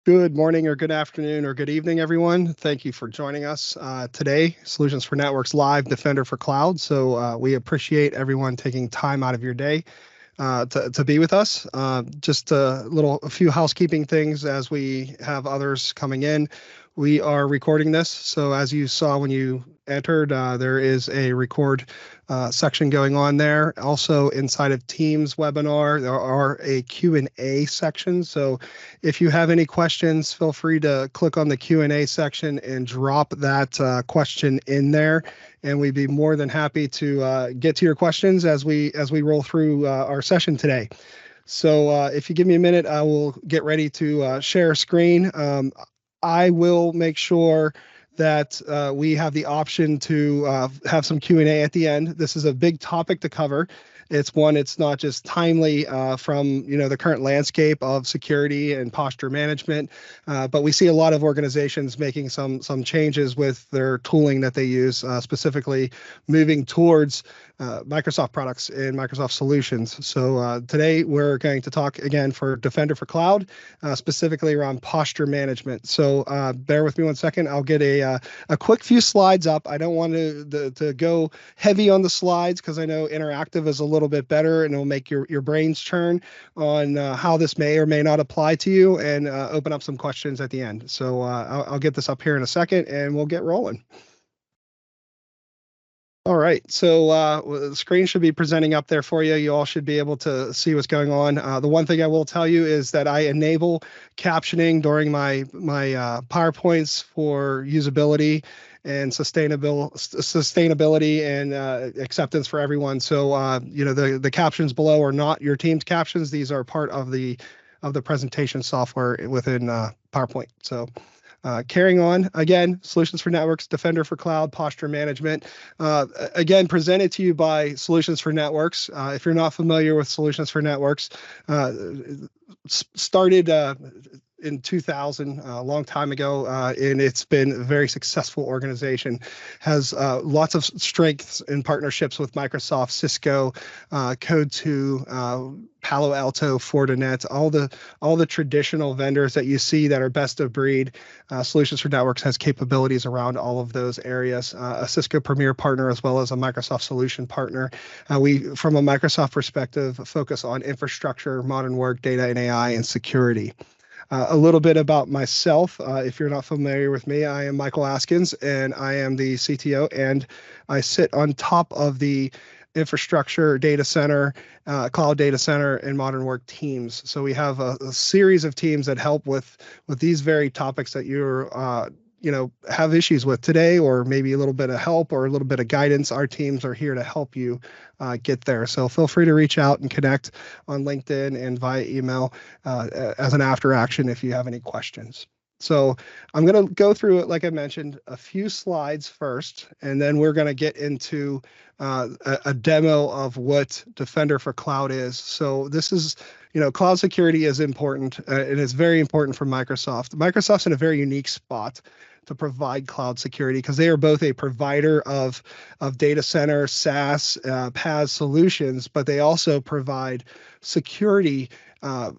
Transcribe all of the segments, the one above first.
Good morning or good afternoon or good evening, everyone. Thank you for joining us today, Solutions for Networks Live, Defender for Cloud. So we appreciate everyone taking time out of your day to be with us. Just a few housekeeping things as we have others coming in. We are recording this, so as you saw when you entered, there is a record section going on there. Also, inside of Teams webinar, there are a Q&A section. So if you have any questions, feel free to click on the Q&A section and drop that question in there. And we'd be more than happy to get to your questions as we roll through our session today. So if you give me a minute, I will get ready to share a screen. I will make sure that we have the option to have some Q&A at the end. This is a big topic to cover. It's not just timely from the current landscape of security and posture management, but we see a lot of organizations making some changes with their tooling that they use, specifically moving towards Microsoft products and Microsoft solutions. So today we're going to talk again for Defender for Cloud, specifically around posture management. So bear with me one second. I'll get a quick few slides up. I don't want to go heavy on the slides because I know interactive is a little bit better and it'll make your brains churn on how this may or may not apply to you, and open up some questions at the end. So I'll get this up here in a second and we'll get rolling. All right, so the screen should be presenting up there for you. You all should be able to see what's going on. The one thing I will tell you is that I enable captioning during my PowerPoints for usability and sustainability and acceptance for everyone. So the captions below are not your team's captions. These are part of the presentation software within PowerPoint. So. Carrying on, again, Solutions for Networks, Defender for Cloud, Posture Management. Again, presented to you by Solutions for Networks. If you're not familiar with Solutions for Networks, started in 2000, a long time ago, and it's been a very successful organization. Has lots of strengths in partnerships with Microsoft, Cisco, Code2, Palo Alto, Fortinet, all the traditional vendors that you see that are best of breed. Solutions for Networks has capabilities around all of those areas. A Cisco Premier partner as well as a Microsoft solution partner. We, from a Microsoft perspective, focus on infrastructure, modern work, data and AI, and security. A little bit about myself. If you're not familiar with me, I am Michael Askins, and I am the CTO, and I sit on top of the infrastructure, data center, cloud data center, and modern work teams. So we have a series of teams that help with these very topics that you're have issues with today, or maybe a little bit of help or a little bit of guidance. Our teams are here to help you get there. So feel free to reach out and connect on LinkedIn and via email as an after action if you have any questions. So I'm going to go through it, like I mentioned, a few slides first, and then we're going to get into a demo of what Defender for Cloud is. So this is, cloud security is important, and it's very important for Microsoft. Microsoft's in a very unique spot to provide cloud security because they are both a provider of data center, SaaS, PaaS solutions, but they also provide security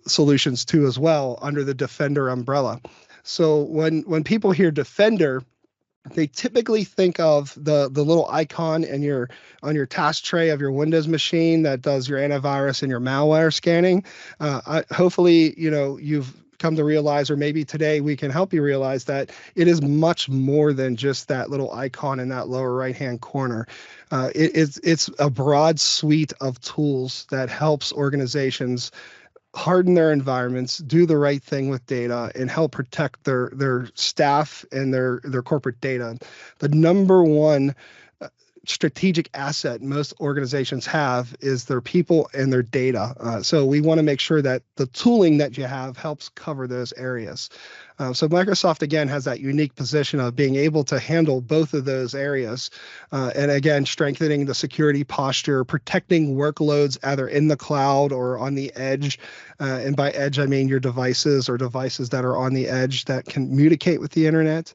solutions too as well under the Defender umbrella. So when people hear Defender, they typically think of the little icon on your task tray of your Windows machine that does your antivirus and your malware scanning. Hopefully, you've come to realize, or maybe today we can help you realize, that it is much more than just that little icon in that lower right-hand corner. It's a broad suite of tools that helps organizations harden their environments, do the right thing with data, and help protect their staff and their corporate data. The number one strategic asset most organizations have is their people and their data. So we want to make sure that the tooling that you have helps cover those areas. So Microsoft, again, has that unique position of being able to handle both of those areas. And again, strengthening the security posture, protecting workloads either in the cloud or on the edge. And by edge, I mean your devices or devices that are on the edge that can communicate with the internet.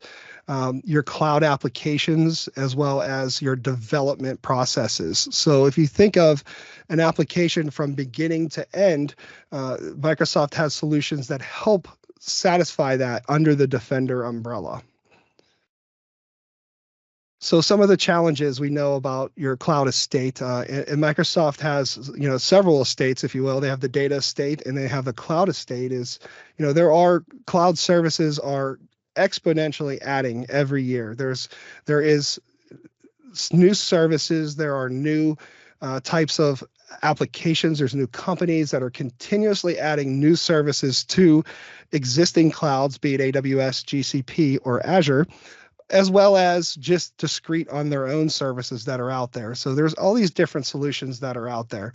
Your cloud applications, as well as your development processes. So if you think of an application from beginning to end, Microsoft has solutions that help satisfy that under the Defender umbrella. So some of the challenges we know about your cloud estate, and Microsoft has, several estates, if you will. They have the data estate and they have the cloud estate. There are cloud services are exponentially adding every year. There is new services. There are new types of applications. There's new companies that are continuously adding new services to existing clouds, be it AWS, GCP, or Azure, as well as just discrete on their own services that are out there. So there's all these different solutions that are out there.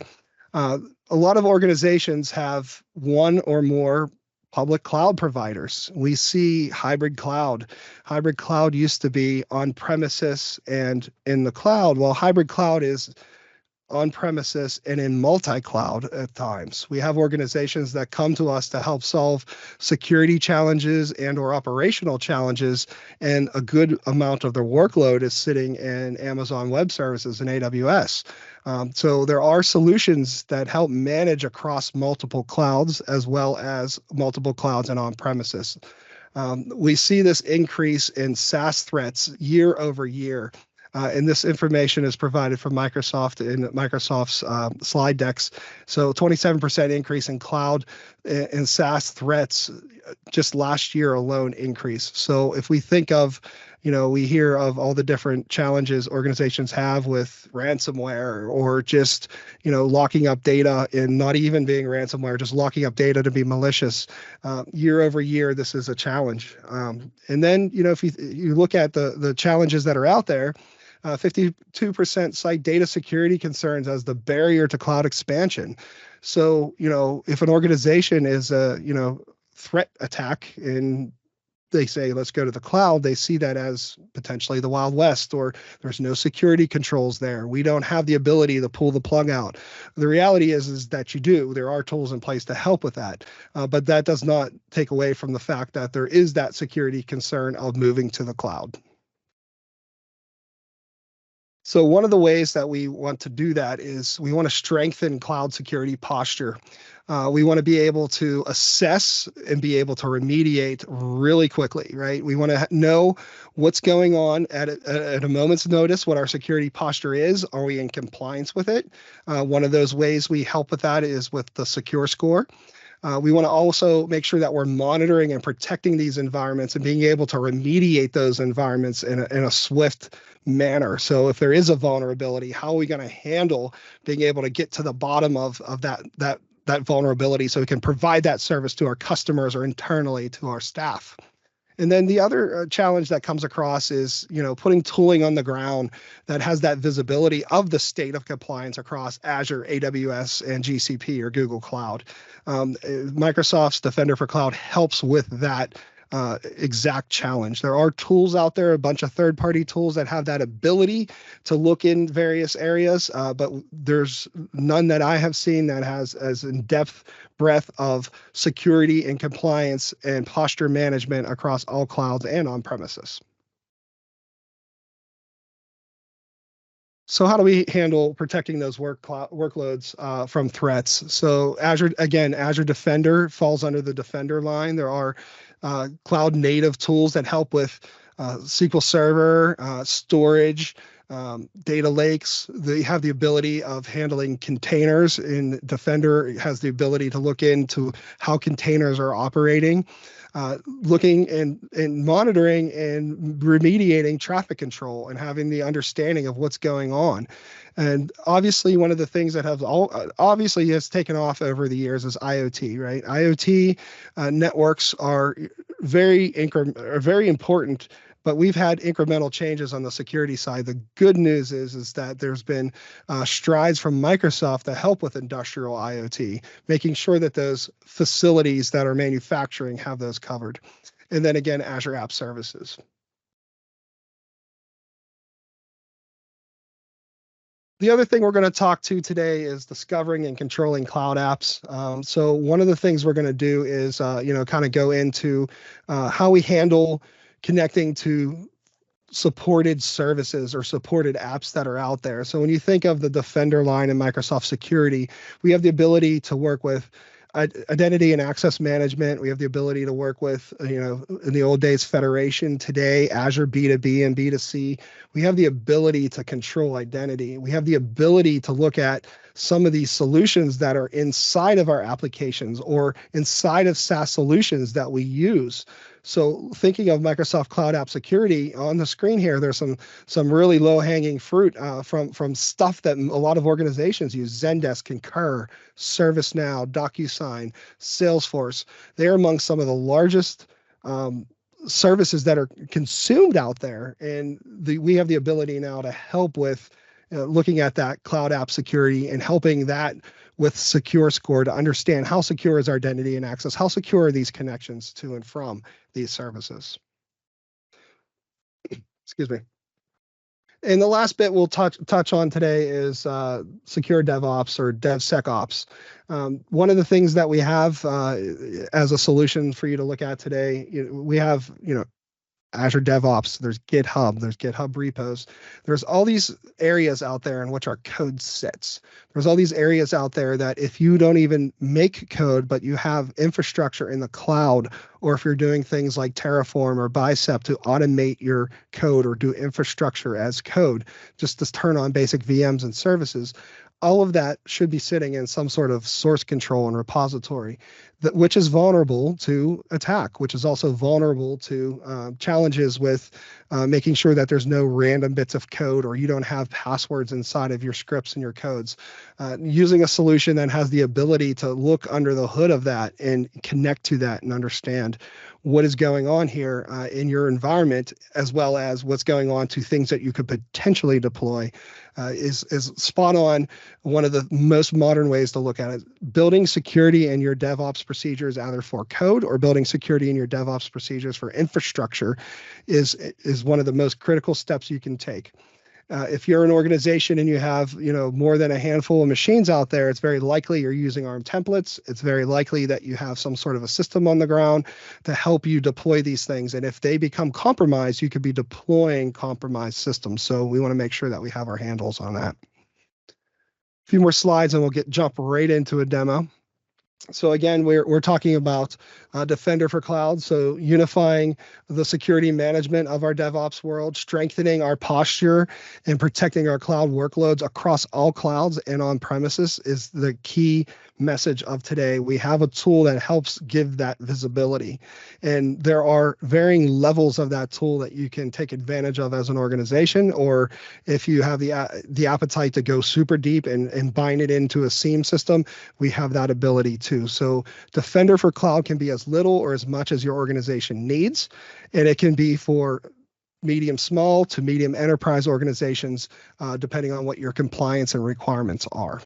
A lot of organizations have one or more public cloud providers. We see hybrid cloud. Hybrid cloud used to be on premises and in the cloud. Well, hybrid cloud is on premises and in multi-cloud at times. We have organizations that come to us to help solve security challenges and or operational challenges, and a good amount of their workload is sitting in Amazon Web Services and AWS. So there are solutions that help manage across multiple clouds as well as multiple clouds and on premises. We see this increase in SaaS threats year over year. And this information is provided from Microsoft in Microsoft's slide decks. So 27% increase in cloud and SaaS threats just last year alone increase. So if we think of, we hear of all the different challenges organizations have with ransomware or just, locking up data and not even being ransomware, just locking up data to be malicious. Year over year, this is a challenge. And then, if you look at the challenges that are out there, 52% cite data security concerns as the barrier to cloud expansion. So, if an organization is a, threat attack and they say, let's go to the cloud, they see that as potentially the Wild West, or there's no security controls there. We don't have the ability to pull the plug out. The reality is that you do. There are tools in place to help with that. But that does not take away from the fact that there is that security concern of moving to the cloud. So one of the ways that we want to do that is we want to strengthen cloud security posture. We want to be able to assess and be able to remediate really quickly, right? We want to know what's going on at a moment's notice, what our security posture is. Are we in compliance with it? One of those ways we help with that is with the Secure Score. We want to also make sure that we're monitoring and protecting these environments and being able to remediate those environments in a swift manner. So if there is a vulnerability, how are we going to handle being able to get to the bottom of that vulnerability so we can provide that service to our customers or internally to our staff? And then the other challenge that comes across is, putting tooling on the ground that has that visibility of the state of compliance across Azure, AWS, and GCP or Google Cloud. Microsoft's Defender for Cloud helps with that exact challenge. There are tools out there, a bunch of third-party tools that have that ability to look in various areas, but there's none that I have seen that has as in-depth breadth of security and compliance and posture management across all clouds and on premises. So how do we handle protecting those workloads from threats? So Azure Defender falls under the Defender line. There are cloud native tools that help with SQL Server, storage, data lakes. They have the ability of handling containers, and Defender has the ability to look into how containers are operating. Looking and monitoring and remediating traffic control and having the understanding of what's going on. And obviously, one of the things that has taken off over the years is IoT, right? IoT networks are very important, but we've had incremental changes on the security side. The good news is that there's been strides from Microsoft to help with industrial IoT, making sure that those facilities that are manufacturing have those covered. And then again, Azure App Services. The other thing we're going to talk to today is discovering and controlling cloud apps. So one of the things we're going to do is, kind of go into how we handle connecting to supported services or supported apps that are out there. So when you think of the Defender line in Microsoft Security, we have the ability to work with Identity and access management. We have the ability to work with, in the old days, Federation. Today, Azure B2B and B2C. We have the ability to control identity. We have the ability to look at some of these solutions that are inside of our applications or inside of SaaS solutions that we use. So thinking of Microsoft Cloud App Security on the screen here, there's some really low-hanging fruit from stuff that a lot of organizations use. Zendesk, Concur, ServiceNow, DocuSign, Salesforce. They're among some of the largest services that are consumed out there, and we have the ability now to help with looking at that cloud app security and helping that with Secure Score to understand how secure is our identity and access, how secure are these connections to and from these services. Excuse me. And the last bit we'll touch on today is secure DevOps or DevSecOps. One of the things that we have as a solution for you to look at today, we have, Azure DevOps, there's GitHub repos. There's all these areas out there in which our code sits. There's all these areas out there that if you don't even make code, but you have infrastructure in the cloud, or if you're doing things like Terraform or Bicep to automate your code or do infrastructure as code, just to turn on basic VMs and services, all of that should be sitting in some sort of source control and repository, which is vulnerable to attack, which is also vulnerable to challenges with making sure that there's no random bits of code or you don't have passwords inside of your scripts and your codes. Using a solution that has the ability to look under the hood of that and connect to that and understand what is going on here in your environment, as well as what's going on to things that you could potentially deploy, is spot on. One of the most modern ways to look at it. Building security in your DevOps procedures, either for code or building security in your DevOps procedures for infrastructure, is one of the most critical steps you can take. If you're an organization and you have, more than a handful of machines out there, it's very likely you're using ARM templates. It's very likely that you have some sort of a system on the ground to help you deploy these things. And if they become compromised, you could be deploying compromised systems. So we want to make sure that we have our handles on that. A few more slides and we'll jump right into a demo. So again, we're talking about Defender for Cloud. So unifying the security management of our DevOps world, strengthening our posture, and protecting our cloud workloads across all clouds and on premises is the key message of today. We have a tool that helps give that visibility. And there are varying levels of that tool that you can take advantage of as an organization, or if you have the appetite to go super deep and bind it into a SIEM system, we have that ability too. So Defender for Cloud can be as little or as much as your organization needs, and it can be for medium small to medium enterprise organizations, depending on what your compliance and requirements are.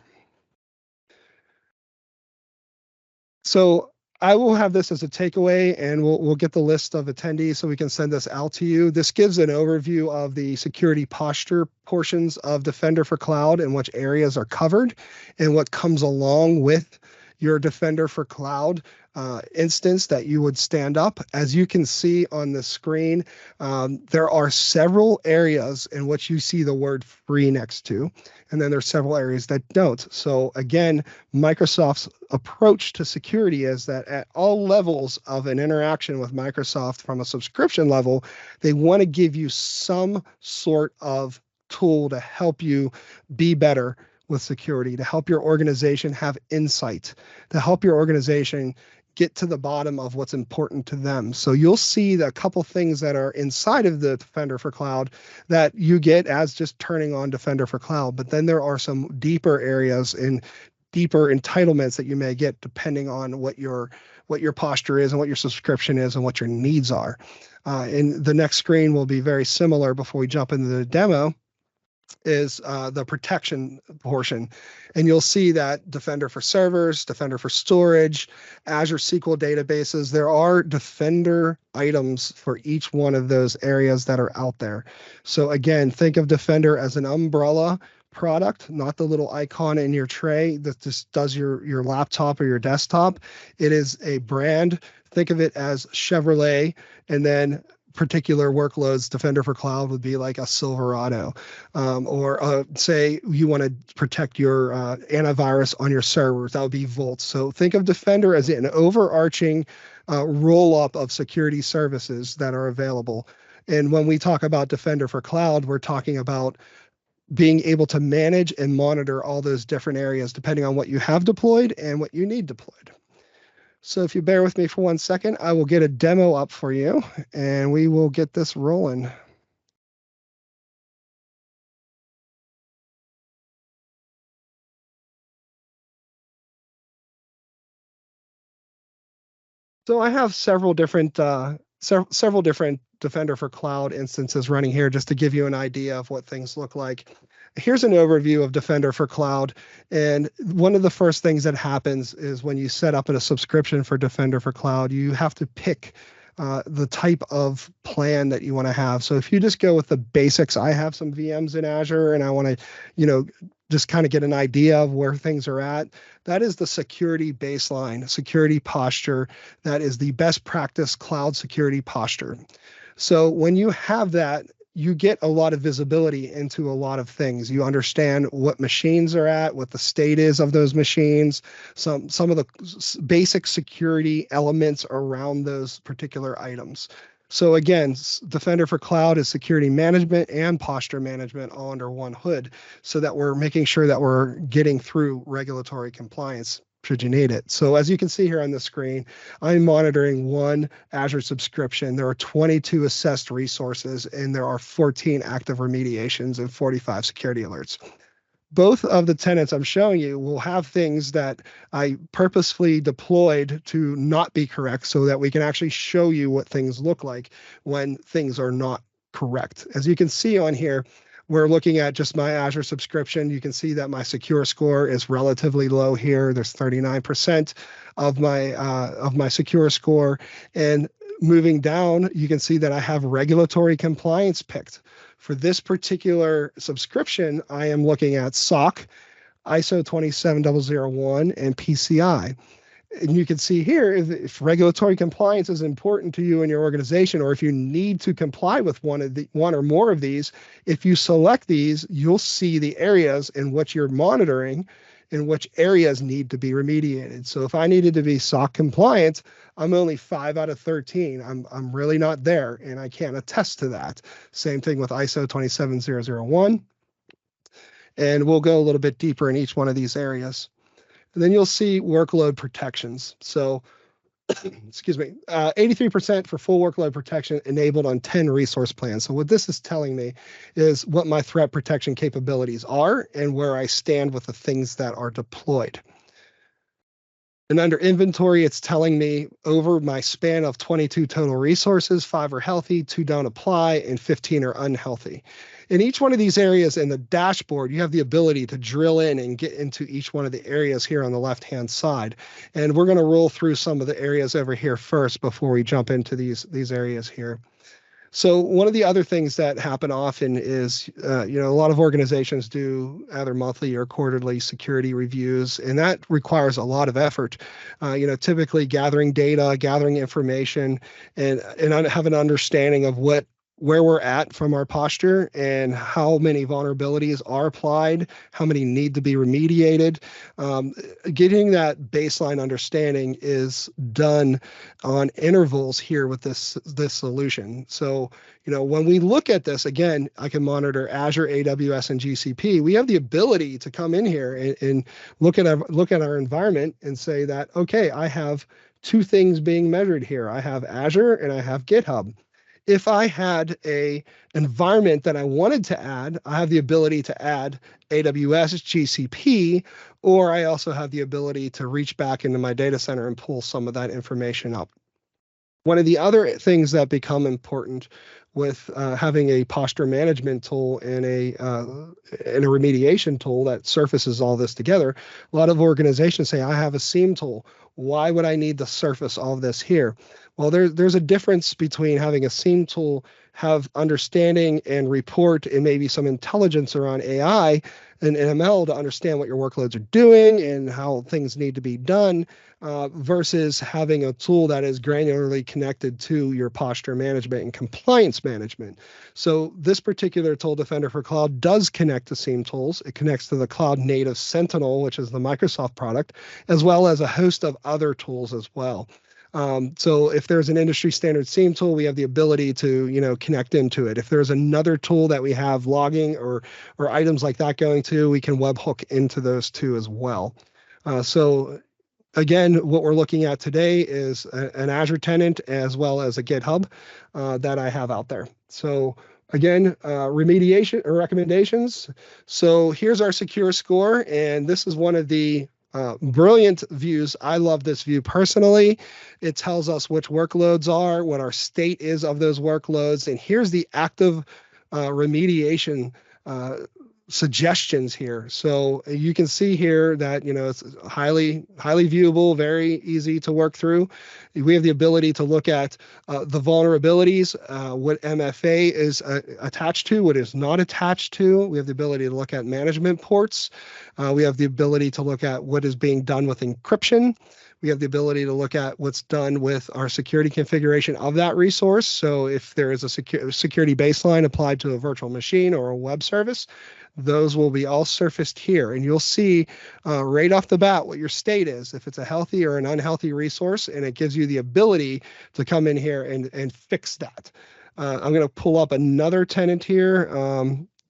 So I will have this as a takeaway, and we'll get the list of attendees so we can send this out to you. This gives an overview of the security posture portions of Defender for Cloud and which areas are covered and what comes along with your Defender for Cloud instance that you would stand up. As you can see on the screen, there are several areas in which you see the word free next to, and then there's several areas that don't. So again, Microsoft's approach to security is that at all levels of an interaction with Microsoft from a subscription level, they want to give you some sort of tool to help you be better with security, to help your organization have insight, to help your organization get to the bottom of what's important to them. So you'll see a couple things that are inside of the Defender for Cloud that you get as just turning on Defender for Cloud. But then there are some deeper areas and deeper entitlements that you may get depending on what your posture is and what your subscription is and what your needs are. And the next screen will be very similar before we jump into the demo, is the protection portion. And you'll see that Defender for servers, Defender for storage, Azure SQL databases, there are Defender items for each one of those areas that are out there. So again, think of Defender as an umbrella product, not the little icon in your tray that just does your laptop or your desktop. It is a brand. Think of it as Chevrolet, and then particular workloads, Defender for Cloud would be like a Silverado, or say you want to protect your antivirus on your servers, that would be Volt. So think of Defender as an overarching roll-up of security services that are available. And when we talk about Defender for Cloud, we're talking about being able to manage and monitor all those different areas depending on what you have deployed and what you need deployed. So if you bear with me for 1 second, I will get a demo up for you and we will get this rolling. So I have several different Defender for Cloud instances running here just to give you an idea of what things look like. Here's an overview of Defender for Cloud. And one of the first things that happens is when you set up a subscription for Defender for Cloud, you have to pick the type of plan that you want to have. So if you just go with the basics, I have some VMs in Azure and I want to, just kind of get an idea of where things are at. That is the security baseline, security posture. That is the best practice cloud security posture. So when you have that, you get a lot of visibility into a lot of things. You understand what machines are at, what the state is of those machines, some of the basic security elements around those particular items. So again, Defender for Cloud is security management and posture management all under one hood, so that we're making sure that we're getting through regulatory compliance should you need it. So as you can see here on the screen, I'm monitoring one Azure subscription. There are 22 assessed resources and there are 14 active remediations and 45 security alerts. Both of the tenants I'm showing you will have things that I purposefully deployed to not be correct so that we can actually show you what things look like when things are not correct. As you can see on here, we're looking at just my Azure subscription. You can see that my secure score is relatively low here. There's 39% of my secure score. And moving down, you can see that I have regulatory compliance picked. For this particular subscription, I am looking at SOC, ISO 27001, and PCI. And you can see here, if regulatory compliance is important to you and your organization, or if you need to comply with one or more of these, if you select these, you'll see the areas in which you're monitoring and which areas need to be remediated. So if I needed to be SOC compliant, I'm only 5 out of 13. I'm really not there, and I can't attest to that. Same thing with ISO 27001. And we'll go a little bit deeper in each one of these areas. And then you'll see workload protections. So, excuse me, 83% for full workload protection enabled on 10 resource plans. So what this is telling me is what my threat protection capabilities are and where I stand with the things that are deployed. And under inventory, it's telling me over my span of 22 total resources, 5 are healthy, 2 don't apply, and 15 are unhealthy. In each one of these areas in the dashboard, you have the ability to drill in and get into each one of the areas here on the left-hand side. And we're going to roll through some of the areas over here first before we jump into these areas here. So one of the other things that happen often is, a lot of organizations do either monthly or quarterly security reviews, and that requires a lot of effort. Typically gathering data, gathering information, and have an understanding of where we're at from our posture and how many vulnerabilities are applied, how many need to be remediated. Getting that baseline understanding is done on intervals here with this solution. So, when we look at this, again, I can monitor Azure, AWS, and GCP. We have the ability to come in here and look at our environment and say that, okay, I have 2 things being measured here. I have Azure and I have GitHub. If I had a environment that I wanted to add, I have the ability to add AWS, GCP, or I also have the ability to reach back into my data center and pull some of that information up. One of the other things that become important with having a posture management tool and a remediation tool that surfaces all this together, a lot of organizations say, I have a SIEM tool. Why would I need to surface all of this here? Well, there's a difference between having a SIEM tool have understanding and report and maybe some intelligence around AI and ML to understand what your workloads are doing and how things need to be done, versus having a tool that is granularly connected to your posture management and compliance management. So this particular tool, Defender for Cloud, does connect to SIEM tools. It connects to the Cloud Native Sentinel, which is the Microsoft product, as well as a host of other tools as well. So if there's an industry standard SIEM tool, we have the ability to, connect into it. If there's another tool that we have logging or items like that going to, we can webhook into those two as well. So again, what we're looking at today is an Azure tenant as well as a GitHub that I have out there. So again, remediation or recommendations. So here's our secure score, and this is one of the brilliant views. I love this view personally. It tells us which workloads are, what our state is of those workloads, and here's the active remediation suggestions here. So you can see here that it's highly viewable, very easy to work through. We have the ability to look at the vulnerabilities, what MFA is attached to, what is not attached to. We have the ability to look at management ports. We have the ability to look at what is being done with encryption. We have the ability to look at what's done with our security configuration of that resource. So if there is a security baseline applied to a virtual machine or a web service, those will be all surfaced here. And you'll see right off the bat what your state is, if it's a healthy or an unhealthy resource, and it gives you the ability to come in here and fix that. I'm going to pull up another tenant here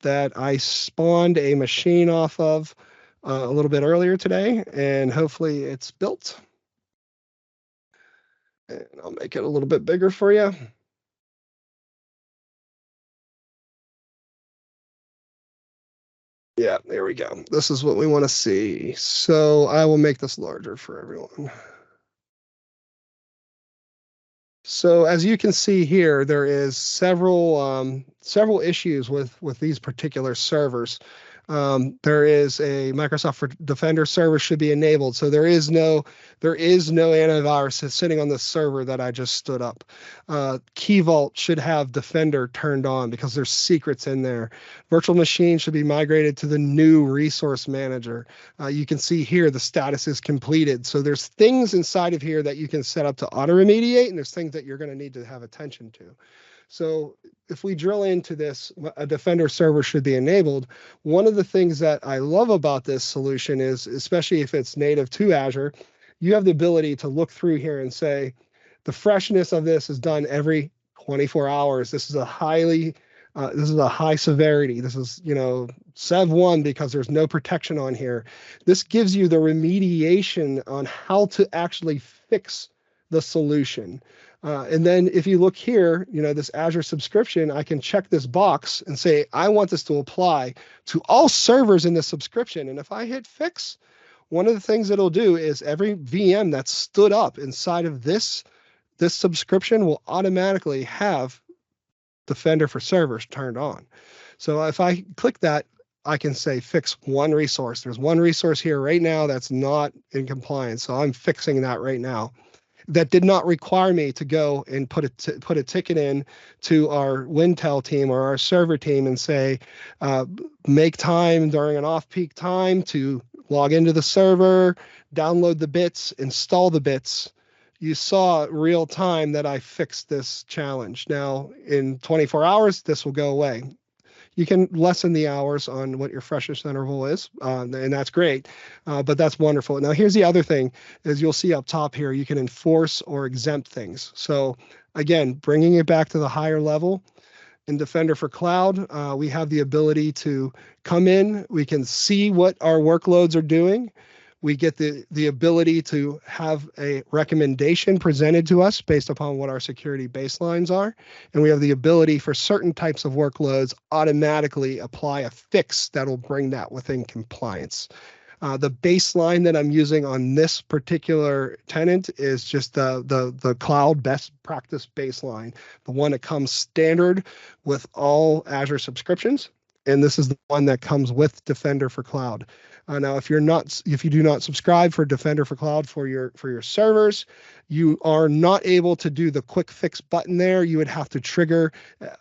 that I spawned a machine off of a little bit earlier today, and hopefully it's built. And I'll make it a little bit bigger for you. Yeah, there we go. This is what we want to see. So I will make this larger for everyone. So as you can see here, there is several issues with these particular servers. There is a Microsoft Defender server should be enabled. So there is no antivirus sitting on the server that I just stood up. Key Vault should have Defender turned on because there's secrets in there. Virtual machine should be migrated to the new resource manager. You can see here the status is completed. So there's things inside of here that you can set up to auto-remediate, and there's things that you're going to need to have attention to. So if we drill into this, a Defender server should be enabled. One of the things that I love about this solution is, especially if it's native to Azure, you have the ability to look through here and say, the freshness of this is done every 24 hours. This is a high severity. This is, Sev 1 because there's no protection on here. This gives you the remediation on how to actually fix the solution. And then if you look here, this Azure subscription, I can check this box and say, I want this to apply to all servers in the subscription. And if I hit fix, one of the things it'll do is every VM that's stood up inside of this subscription will automatically have Defender for Servers turned on. So if I click that, I can say fix one resource. There's one resource here right now that's not in compliance. So I'm fixing that right now. That did not require me to go and put a ticket in to our Wintel team or our server team and say, make time during an off-peak time to log into the server, download the bits, install the bits. You saw real time that I fixed this challenge. Now, in 24 hours, this will go away. You can lessen the hours on what your freshness interval is, and that's great, but that's wonderful. Now, here's the other thing, is you'll see up top here, you can enforce or exempt things. So again, bringing it back to the higher level, in Defender for Cloud, we have the ability to come in, we can see what our workloads are doing. We get the ability to have a recommendation presented to us based upon what our security baselines are. And we have the ability for certain types of workloads automatically apply a fix that'll bring that within compliance. The baseline that I'm using on this particular tenant is just the cloud best practice baseline, the one that comes standard with all Azure subscriptions. and this is the one that comes with Defender for Cloud. Now, if you do not subscribe for Defender for Cloud for your servers, you are not able to do the quick fix button there. You would have to trigger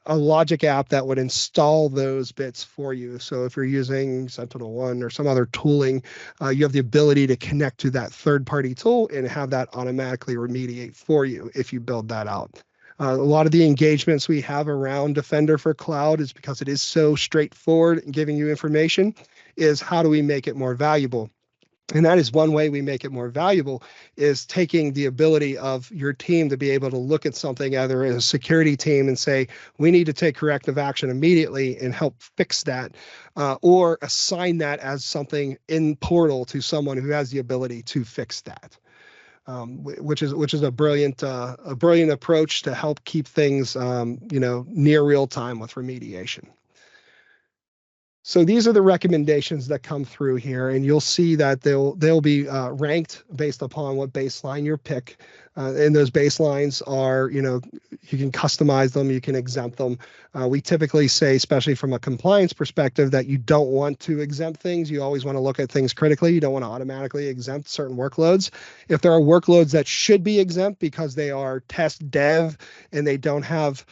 a logic app that would install those bits for you. So if you're using SentinelOne or some other tooling, you have the ability to connect to that third-party tool and have that automatically remediate for you if you build that out. A lot of the engagements we have around Defender for Cloud is because it is so straightforward in giving you information, is how do we make it more valuable? And that is one way we make it more valuable, is taking the ability of your team to be able to look at something either as a security team and say, we need to take corrective action immediately and help fix that, or assign that as something in Portal to someone who has the ability to fix that. Which is a brilliant approach to help keep things near real time with remediation. So these are the recommendations that come through here, and you'll see that they'll be ranked based upon what baseline you pick. And those baselines are, you can customize them, you can exempt them. We typically say, especially from a compliance perspective, that you don't want to exempt things. You always want to look at things critically. You don't want to automatically exempt certain workloads. If there are workloads that should be exempt because they are test dev and they don't have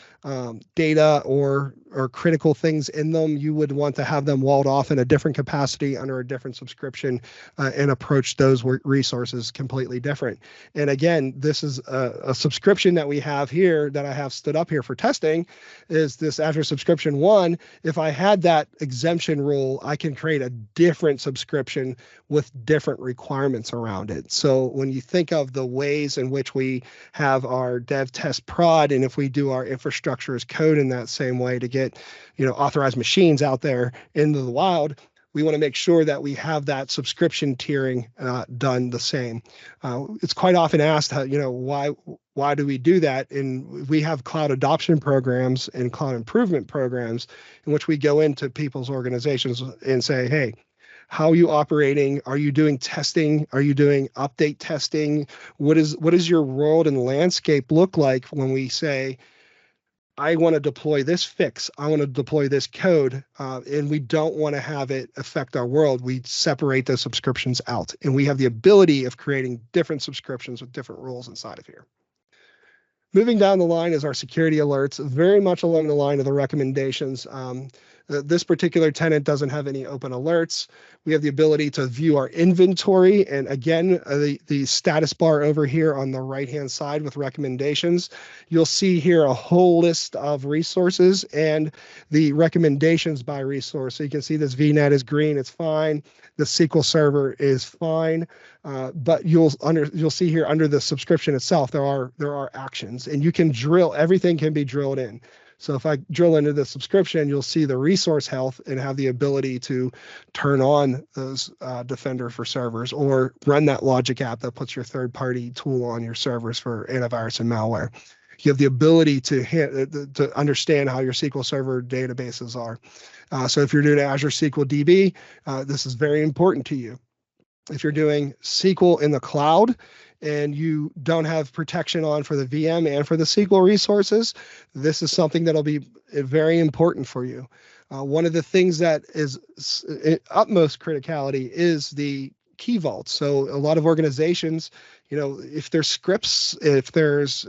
data or critical things in them, you would want to have them walled off in a different capacity under a different subscription and approach those resources completely different. And again, this is a subscription that we have here that I have stood up here for testing, is this Azure Subscription 1. If I had that exemption rule, I can create a different subscription with different requirements around it. So when you think of the ways in which we have our dev test prod, and if we do our infrastructure as code in that same way to get authorized machines out there into the wild, we want to make sure that we have that subscription tiering done the same. It's quite often asked, why do we do that? And we have cloud adoption programs and cloud improvement programs in which we go into people's organizations and say, hey, how are you operating? Are you doing testing? Are you doing update testing? What is your world and landscape look like when we say, I want to deploy this fix, I want to deploy this code, and we don't want to have it affect our world? We separate those subscriptions out, and we have the ability of creating different subscriptions with different rules inside of here. Moving down the line is our security alerts, very much along the line of the recommendations. This particular tenant doesn't have any open alerts. We have the ability to view our inventory. And again, the status bar over here on the right-hand side with recommendations, you'll see here a whole list of resources and the recommendations by resource. So you can see this VNet is green, it's fine. The SQL Server is fine. But you'll see here under the subscription itself, there are actions, and you can drill, everything can be drilled in. So if I drill into the subscription, you'll see the resource health and have the ability to turn on those Defender for servers, or run that logic app that puts your third-party tool on your servers for antivirus and malware. You have the ability to understand how your SQL Server databases are. So if you're doing Azure SQL DB, this is very important to you. If you're doing SQL in the cloud and you don't have protection on for the VM and for the SQL resources, this is something that'll be very important for you. One of the things that is utmost criticality is the key vaults. So a lot of organizations, if there's scripts, if there's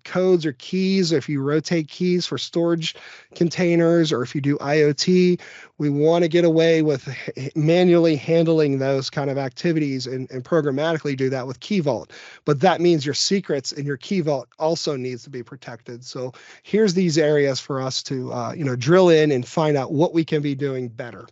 codes or keys, if you rotate keys for storage containers, or if you do IoT, we want to get away with manually handling those kind of activities and programmatically do that with key vault. But that means your secrets in your key vault also needs to be protected. So here's these areas for us to drill in and find out what we can be doing better.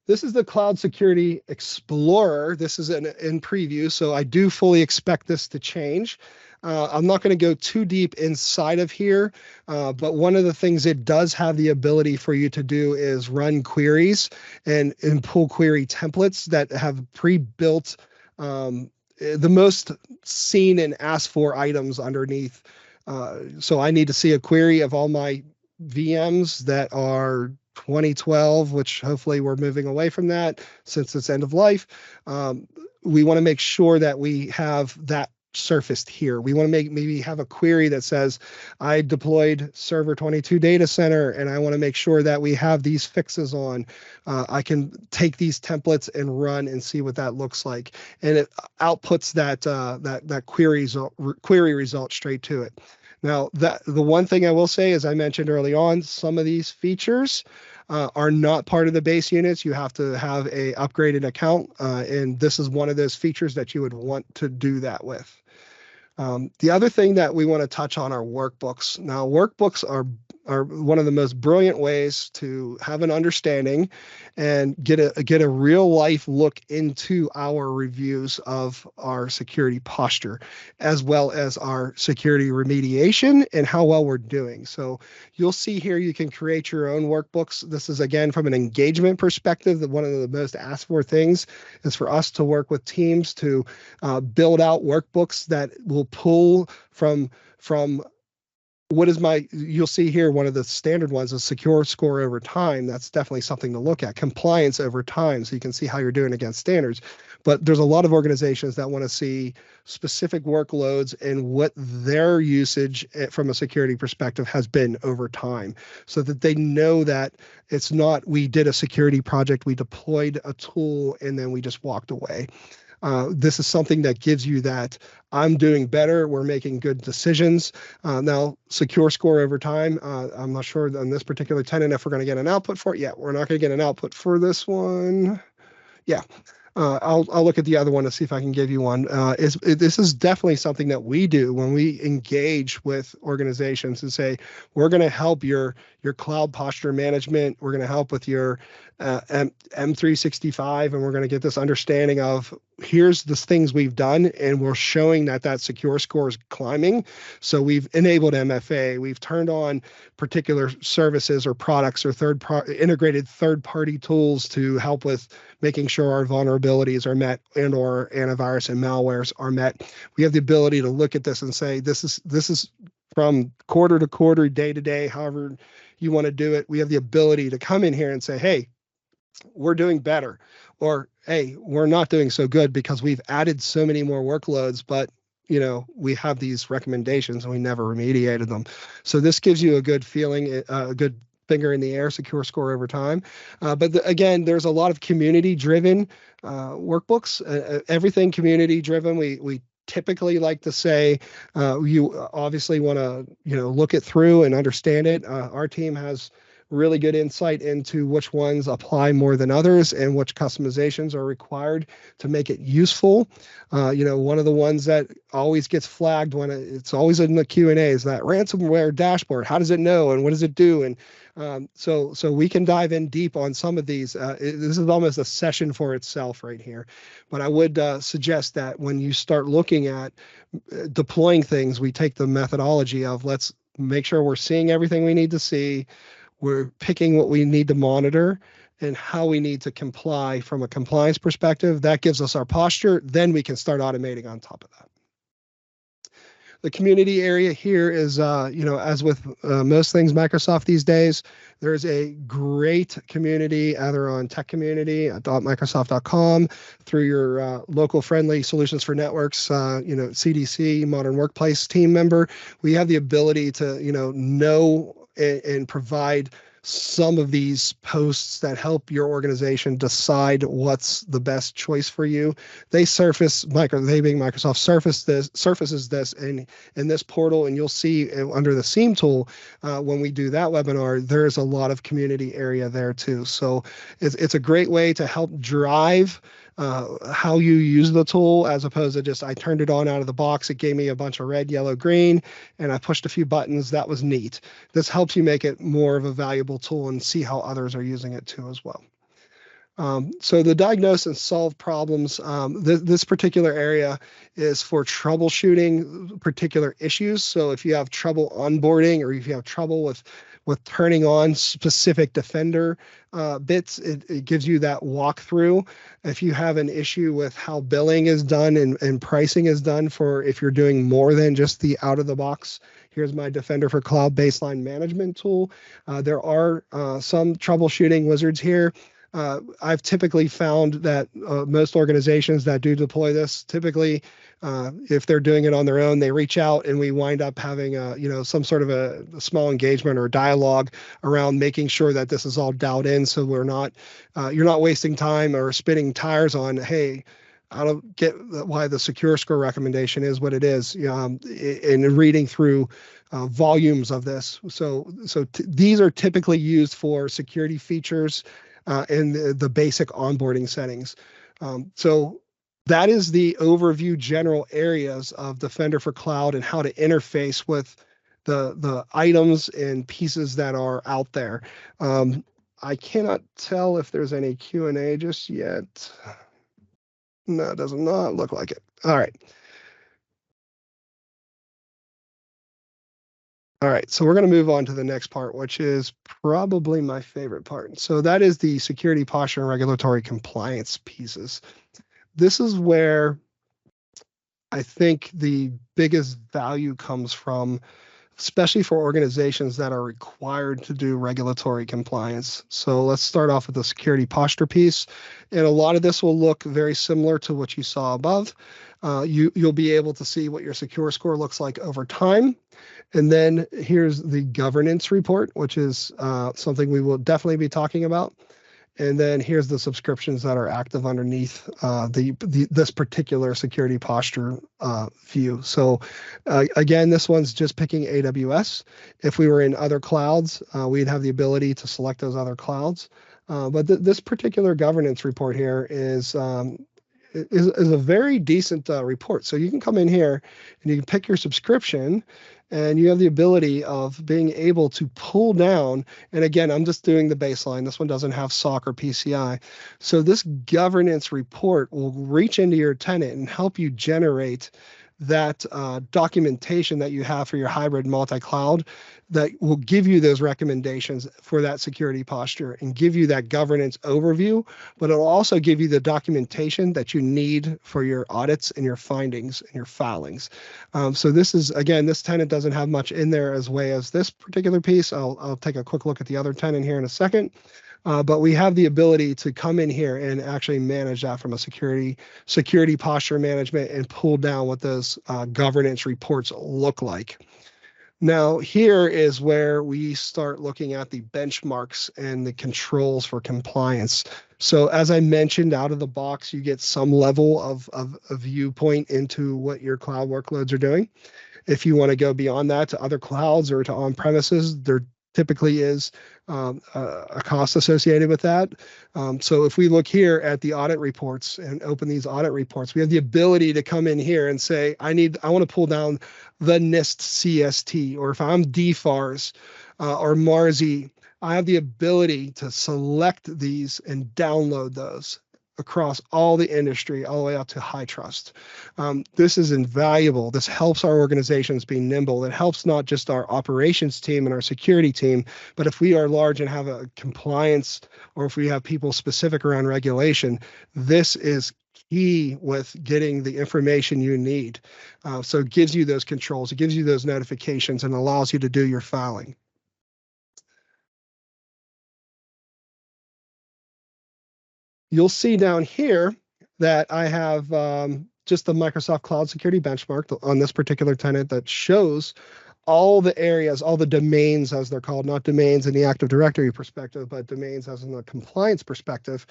This is the Cloud Security Explorer. This is in preview, so I do fully expect this to change. I'm not going to go too deep inside of here, but one of the things it does have the ability for you to do is run queries and pull query templates that have pre-built the most seen and asked for items underneath. So I need to see a query of all my VMs that are 2012, which hopefully we're moving away from that since it's end of life. We want to make sure that we have that surfaced here. We want to maybe have a query that says, I deployed server 22 data center, and I want to make sure that we have these fixes on. I can take these templates and run and see what that looks like, and it outputs that query result straight to it. Now, the one thing I will say, as I mentioned early on, some of these features are not part of the base units. You have to have a upgraded account, and this is one of those features that you would want to do that with. The other thing that we want to touch on are workbooks. Now, workbooks are one of the most brilliant ways to have an understanding and get a real life look into our reviews of our security posture, as well as our security remediation and how well we're doing. So you'll see here you can create your own workbooks. This is, again, from an engagement perspective, that one of the most asked for things is for us to work with teams to build out workbooks that will pull from what is you'll see here, one of the standard ones is secure score over time. That's definitely something to look at. Compliance over time, so you can see how you're doing against standards. But there's a lot of organizations that want to see specific workloads and what their usage from a security perspective has been over time, so that they know that it's not, we did a security project, we deployed a tool, and then we just walked away. This is something that gives you that I'm doing better, we're making good decisions. Now, secure score over time, I'm not sure on this particular tenant if we're going to get an output for it. Yeah, we're not going to get an output for this one. Yeah. I'll look at the other one to see if I can give you one. This is definitely something that we do when we engage with organizations and say, we're going to help your cloud posture management. We're going to help with your M365, and we're going to get this understanding of here's the things we've done, and we're showing that secure score is climbing. So we've enabled MFA, we've turned on particular services or products or integrated third-party tools to help with making sure our vulnerabilities are met and/or antivirus and malwares are met. We have the ability to look at this and say, this is from quarter to quarter, day to day, however you want to do it. We have the ability to come in here and say, hey, we're doing better, or hey, we're not doing so good because we've added so many more workloads, but we have these recommendations and we never remediated them. So this gives you a good feeling, a good finger in the air, secure score over time. Again, there's a lot of community-driven workbooks, everything community-driven. We typically like to say you obviously want to look it through and understand it. Our team has really good insight into which ones apply more than others and which customizations are required to make it useful. One of the ones that always gets flagged when it's always in the Q&A is that ransomware dashboard. How does it know and what does it do? And so we can dive in deep on some of these. This is almost a session for itself right here. But I would suggest that when you start looking at deploying things, we take the methodology of let's make sure we're seeing everything we need to see. We're picking what we need to monitor and how we need to comply from a compliance perspective. That gives us our posture. Then we can start automating on top of that. The community area here is, as with most things Microsoft these days, there's a great community either on tech community at .microsoft.com, through your local friendly solutions for networks, CDC, Modern Workplace team member. We have the ability to, know and provide some of these posts that help your organization decide what's the best choice for you. They being Microsoft, surfaces this in this portal, and you'll see under the SIEM tool when we do that webinar, there's a lot of community area there too. So it's a great way to help drive how you use the tool, as opposed to just I turned it on out of the box, it gave me a bunch of red, yellow, green, and I pushed a few buttons. That was neat. This helps you make it more of a valuable tool and see how others are using it too as well. So the diagnose and solve problems, this particular area is for troubleshooting particular issues. So if you have trouble onboarding, or if you have trouble with turning on specific Defender bits, it gives you that walkthrough. If you have an issue with how billing is done and pricing is done for if you're doing more than just the out of the box, here's my Defender for Cloud baseline management tool. There are some troubleshooting wizards here. I've typically found that most organizations that do deploy this, typically, if they're doing it on their own, they reach out and we wind up having some sort of a small engagement or dialogue around making sure that this is all dialed in, so you're not wasting time or spinning tires on, hey, I don't get why the secure score recommendation is what it is, in reading through volumes of this. So these are typically used for security features and the basic onboarding settings. So that is the overview general areas of Defender for Cloud and how to interface with the items and pieces that are out there. I cannot tell if there's any Q&A just yet. No, it does not look like it. All right. All right, so we're going to move on to the next part, which is probably my favorite part. So that is the security posture and regulatory compliance pieces. This is where I think the biggest value comes from, especially for organizations that are required to do regulatory compliance. So let's start off with the security posture piece. And a lot of this will look very similar to what you saw above. You'll be able to see what your secure score looks like over time. And then here's the governance report, which is something we will definitely be talking about. And then here's the subscriptions that are active underneath this particular security posture view. So again, this one's just picking AWS. If we were in other clouds, we'd have the ability to select those other clouds. But this particular governance report here is a very decent report. So you can come in here and you can pick your subscription, and you have the ability of being able to pull down. And again, I'm just doing the baseline. This one doesn't have SOC or PCI. So this governance report will reach into your tenant and help you generate that documentation that you have for your hybrid multi-cloud that will give you those recommendations for that security posture and give you that governance overview, but it'll also give you the documentation that you need for your audits and your findings and your filings. So this is, again, this tenant doesn't have much in there as way as this particular piece. I'll take a quick look at the other tenant here in a second. But we have the ability to come in here and actually manage that from a security posture management and pull down what those governance reports look like. Now, here is where we start looking at the benchmarks and the controls for compliance. So as I mentioned, out of the box, you get some level of a viewpoint into what your cloud workloads are doing. If you want to go beyond that to other clouds or to on-premises, there typically is a cost associated with that. So if we look here at the audit reports and open these audit reports, we have the ability to come in here and say, I want to pull down the NIST CST, or if I'm DFARS or MARSI, I have the ability to select these and download those across all the industry, all the way up to high trust. This is invaluable. This helps our organizations be nimble. It helps not just our operations team and our security team, but if we are large and have a compliance, or if we have people specific around regulation, this is key with getting the information you need. So it gives you those controls, it gives you those notifications, and allows you to do your filing. You'll see down here that I have just the Microsoft Cloud Security Benchmark on this particular tenant that shows all the areas, all the domains, as they're called, not domains in the Active Directory perspective, but domains as in the compliance perspective.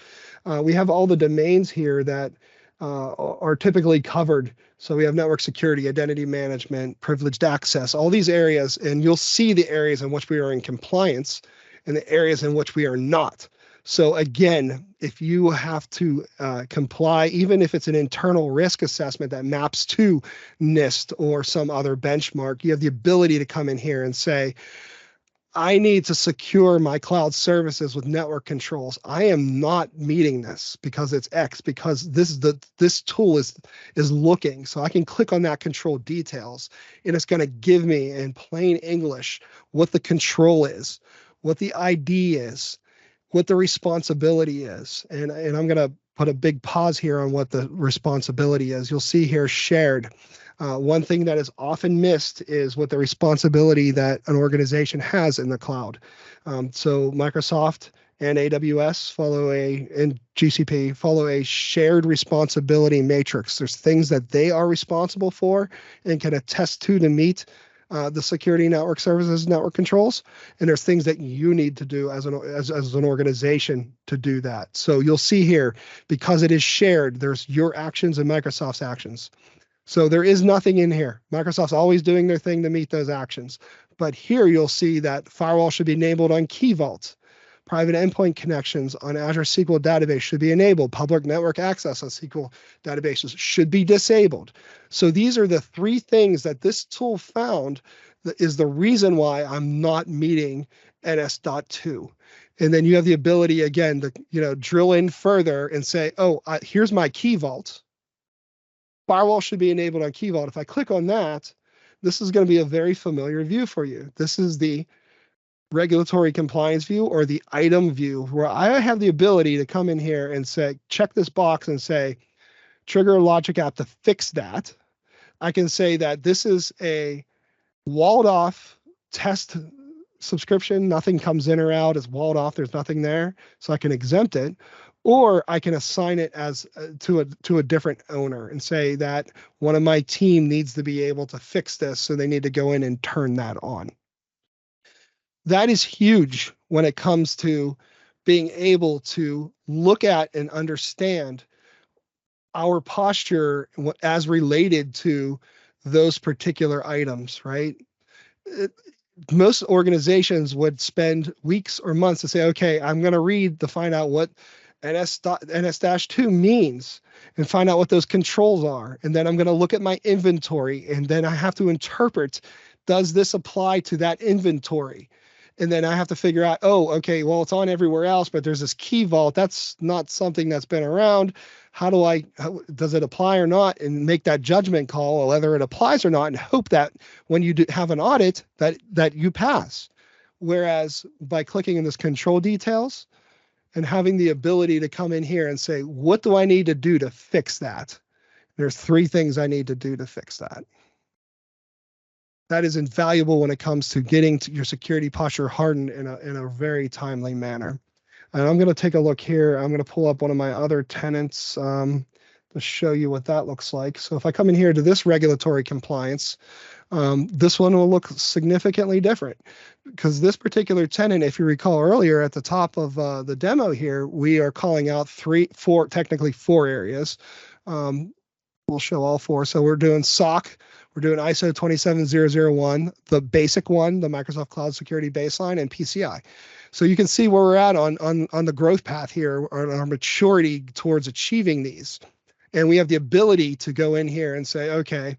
We have all the domains here that are typically covered. So we have network security, identity management, privileged access, all these areas, and you'll see the areas in which we are in compliance and the areas in which we are not. So again, if you have to comply, even if it's an internal risk assessment that maps to NIST or some other benchmark, you have the ability to come in here and say, I need to secure my cloud services with network controls. I am not meeting this because it's X, because this tool is looking. So I can click on that control details, and it's going to give me in plain English what the control is, what the ID is, what the responsibility is. And I'm going to put a big pause here on what the responsibility is. You'll see here shared. One thing that is often missed is what the responsibility that an organization has in the cloud. So Microsoft and AWS and GCP follow a shared responsibility matrix. There's things that they are responsible for and can attest to meet the security network services, network controls, and there's things that you need to do as an organization to do that. So you'll see here, because it is shared, there's your actions and Microsoft's actions. So there is nothing in here. Microsoft's always doing their thing to meet those actions. But here you'll see that firewall should be enabled on Key Vault. Private endpoint connections on Azure SQL database should be enabled. Public network access on SQL databases should be disabled. So these are the three things that this tool found that is the reason why I'm not meeting NS.2. And then you have the ability, again, to drill in further and say, oh, here's my Key Vault. Firewall should be enabled on Key Vault. If I click on that, this is going to be a very familiar view for you. This is the regulatory compliance view or the item view, where I have the ability to come in here and say, check this box and say, trigger a logic app to fix that. I can say that this is a walled off test subscription. Nothing comes in or out. It's walled off. There's nothing there. So I can exempt it. Or I can assign it as to a different owner and say that one of my team needs to be able to fix this. So they need to go in and turn that on. That is huge when it comes to being able to look at and understand our posture as related to those particular items, right? Most organizations would spend weeks or months to say, okay, I'm going to find out what NS-2 means and find out what those controls are. And then I'm going to look at my inventory, and then I have to interpret, does this apply to that inventory? And then I have to figure out, oh, okay, well, it's on everywhere else, but there's this Key Vault. That's not something that's been around. Does it apply or not? And make that judgment call, whether it applies or not, and hope that when you have an audit that you pass. Whereas by clicking in this control details and having the ability to come in here and say, what do I need to do to fix that? There's 3 things I need to do to fix that. That is invaluable when it comes to getting to your security posture hardened in a very timely manner. And I'm going to take a look here. I'm going to pull up one of my other tenants to show you what that looks like. So if I come in here to this regulatory compliance, this one will look significantly different, because this particular tenant, if you recall earlier at the top of the demo here, we are calling out technically four areas. We'll show all 4. So we're doing SOC, we're doing ISO 27001, the basic one, the Microsoft Cloud Security Baseline, and PCI. So you can see where we're at on the growth path here, on our maturity towards achieving these. And we have the ability to go in here and say, okay,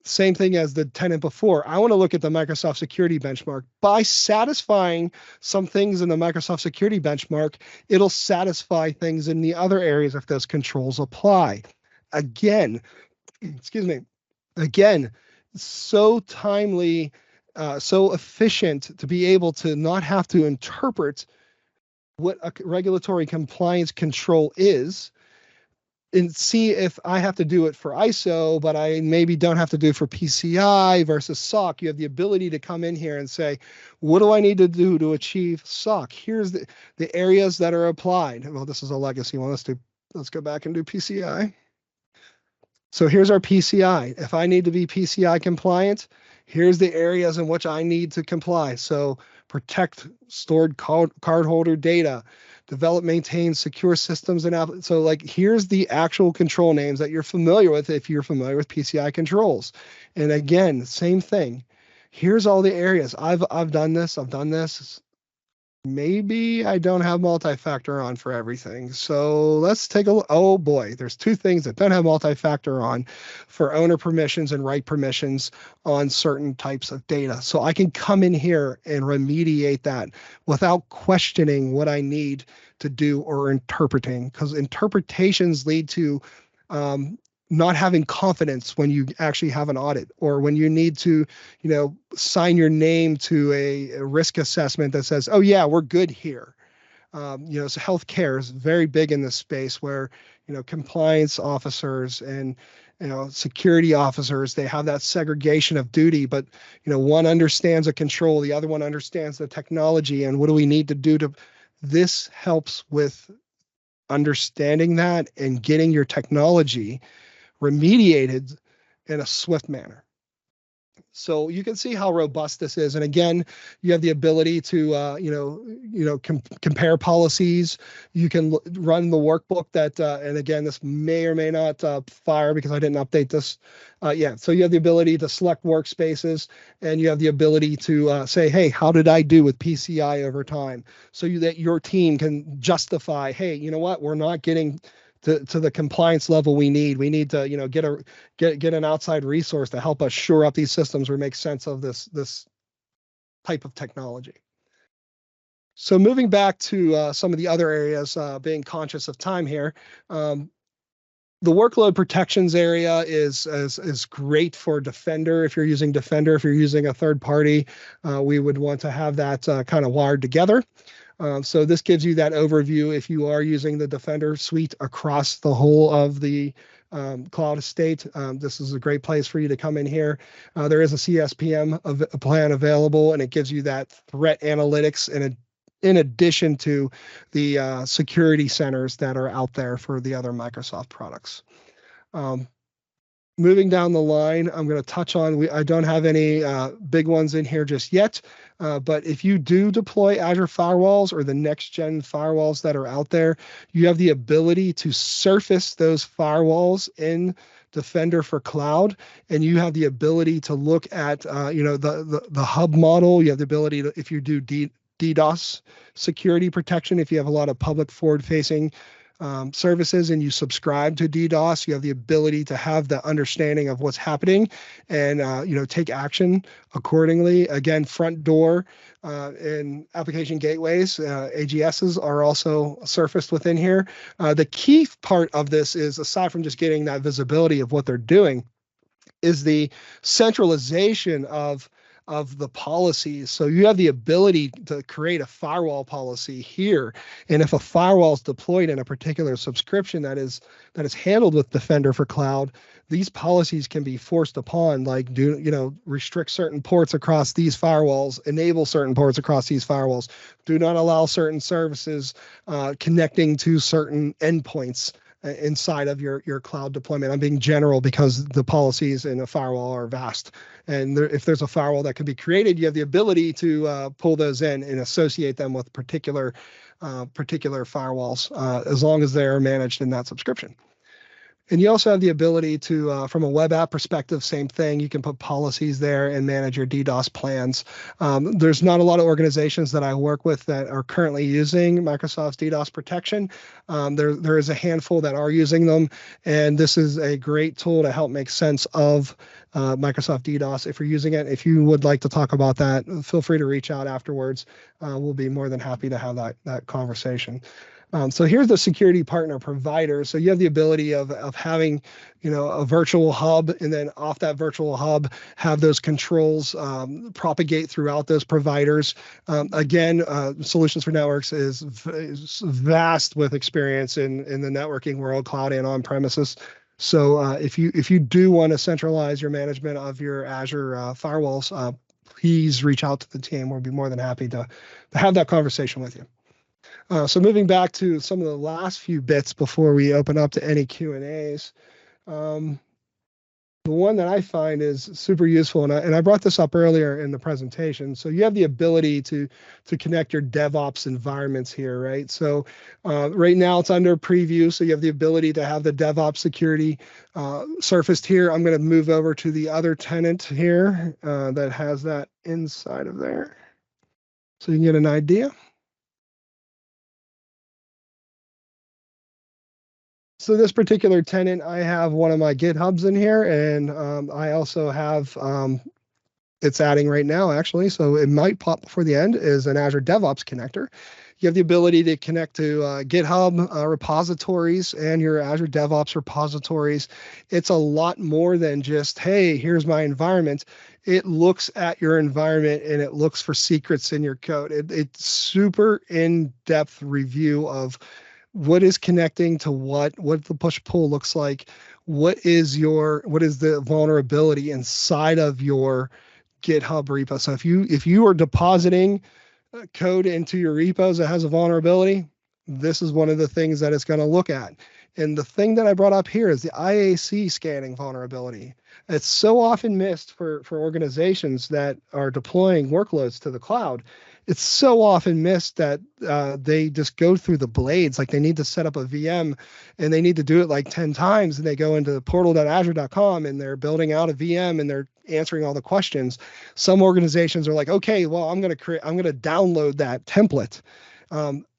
same thing as the tenant before. I want to look at the Microsoft Security Benchmark. By satisfying some things in the Microsoft Security Benchmark, it'll satisfy things in the other areas if those controls apply. Again, so timely, so efficient to be able to not have to interpret what a regulatory compliance control is and see if I have to do it for ISO, but I maybe don't have to do it for PCI versus SOC. You have the ability to come in here and say, what do I need to do to achieve SOC? Here's the areas that are applied. Well, this is a legacy one. Let's go back and do PCI. So here's our PCI. If I need to be PCI compliant, here's the areas in which I need to comply. So protect stored cardholder data, develop, maintain secure systems, and so like here's the actual control names that you're familiar with if you're familiar with PCI controls. And again, same thing. Here's all the areas. I've done this. Maybe I don't have multi-factor on for everything. So let's take a look. Oh boy, there's 2 things that don't have multi-factor on for owner permissions and write permissions on certain types of data. So I can come in here and remediate that without questioning what I need to do or interpreting, because interpretations lead to not having confidence when you actually have an audit, or when you need to, sign your name to a risk assessment that says, oh yeah, we're good here. So healthcare is very big in this space where, compliance officers and, security officers, they have that segregation of duty, but, one understands a control, the other one understands the technology, and what do we need to do to This helps with understanding that and getting your technology remediated in a swift manner. So you can see how robust this is. And again, you have the ability to, compare policies. You can run the workbook that, and again, this may or may not fire because I didn't update this yet. So you have the ability to select workspaces, and you have the ability to say, hey, how did I do with PCI over time? So that your team can justify, hey, you know what, we're not getting to the compliance level we need. We need to, get an outside resource to help us shore up these systems or make sense of this type of technology. So moving back to some of the other areas, being conscious of time here, the workload protections area is great for Defender. If you're using Defender, if you're using a third party, we would want to have that kind of wired together. So this gives you that overview if you are using the Defender suite across the whole of the cloud estate. This is a great place for you to come in here. There is a CSPM plan available, and it gives you that threat analytics in addition to the security centers that are out there for the other Microsoft products. Moving down the line, I'm going to touch on, I don't have any big ones in here just yet, but if you do deploy Azure firewalls or the next gen firewalls that are out there, you have the ability to surface those firewalls in Defender for Cloud, and you have the ability to look at the hub model. You have the ability to, if you do DDoS security protection, if you have a lot of public forward-facing services and you subscribe to DDoS, you have the ability to have the understanding of what's happening and take action accordingly. Again, front door and application gateways, AGSs are also surfaced within here. The key part of this is, aside from just getting that visibility of what they're doing, is the centralization of the policies. So you have the ability to create a firewall policy here. And if a firewall is deployed in a particular subscription that is handled with Defender for Cloud, these policies can be forced upon, like restrict certain ports across these firewalls, enable certain ports across these firewalls, do not allow certain services connecting to certain endpoints inside of your cloud deployment. I'm being general because the policies in a firewall are vast. And if there's a firewall that can be created, you have the ability to pull those in and associate them with particular firewalls as long as they're managed in that subscription. And you also have the ability to, from a web app perspective, same thing. You can put policies there and manage your DDoS plans. There's not a lot of organizations that I work with that are currently using Microsoft's DDoS protection. There is a handful that are using them, and this is a great tool to help make sense of Microsoft DDoS. If you're using it, if you would like to talk about that, feel free to reach out afterwards. We'll be more than happy to have that conversation. So here's the security partner provider. So you have the ability of having, a virtual hub, and then off that virtual hub, have those controls propagate throughout those providers. Again, Solutions for Networks is vast with experience in the networking world, cloud and on premises. So if you do want to centralize your management of your Azure firewalls, please reach out to the team. We'll be more than happy to have that conversation with you. So moving back to some of the last few bits before we open up to any Q&As, the one that I find is super useful, and I brought this up earlier in the presentation. So you have the ability to connect your DevOps environments here, right? So right now it's under preview, so you have the ability to have the DevOps security surfaced here. I'm going to move over to the other tenant here that has that inside of there, so you can get an idea. So this particular tenant, I have one of my GitHubs in here, and I also have, it's adding right now actually, so it might pop before the end, is an Azure DevOps connector. You have the ability to connect to GitHub repositories and your Azure DevOps repositories. It's a lot more than just, hey, here's my environment. It looks at your environment and it looks for secrets in your code. It's super in-depth review of what is connecting to what the push-pull looks like, what is the vulnerability inside of your GitHub repo. So if you are depositing code into your repos that has a vulnerability, this is one of the things that it's going to look at. And the thing that I brought up here is the IAC scanning vulnerability. It's so often missed for organizations that are deploying workloads to the cloud. It's so often missed that they just go through the blades. Like they need to set up a VM and they need to do it like 10 times. And they go into portal.azure.com and they're building out a VM and they're answering all the questions. Some organizations are like, okay, well, I'm going to download that template.